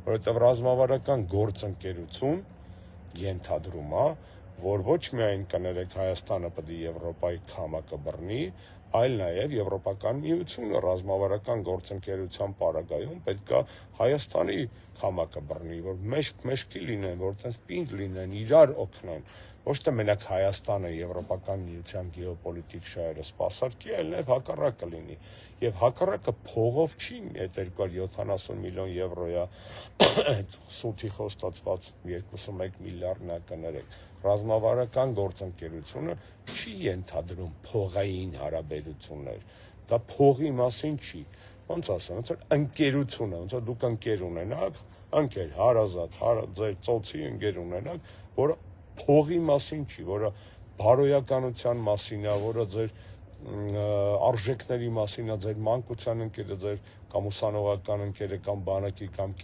որովհետև ռազմավարական գործընկերություն ենթադրում է, որ ոչ միայն կներեք Հայաստանը պետք է Եվրոպայի քամակը բռնի, այլ նաև Եվրոպական միությունը ռազմավարական գործընկերության պարագայում պետք է Հայաստանի քամակը բռնի, որ մեջքի լինեն, որ այդպես պինդ լինեն, իրար օգնեն, ոչ թե մենակ Հայաստանը Եվրոպական միության գեոպոլիտիկ շահերը սպասարկի, այլ նաև հակառակը լինի, եւ հակառակը փողով չի, այդ 270 միլիոն եվրոյա սուտի խոստացված 21 միլիարդն է կներեք, ռազմավարական գործընկերությունը չի ենթադրում փողային հարաբերություններ, դա փողի մասին չի, ոնց ասեմ, ոնց որ ընկերությունը, ոնց որ դուք ընկեր ունենաք, ընկեր, հարազատ, ձեր ծոցի ընկեր ունենաք, որը փողի մասին չի, որը բարոյականության մասին է, որը ձեր արժեքների մասին է, ձեր մանկության ընկերը, ձեր կամ ուսանողական ընկերը, կամ բանակի, կամ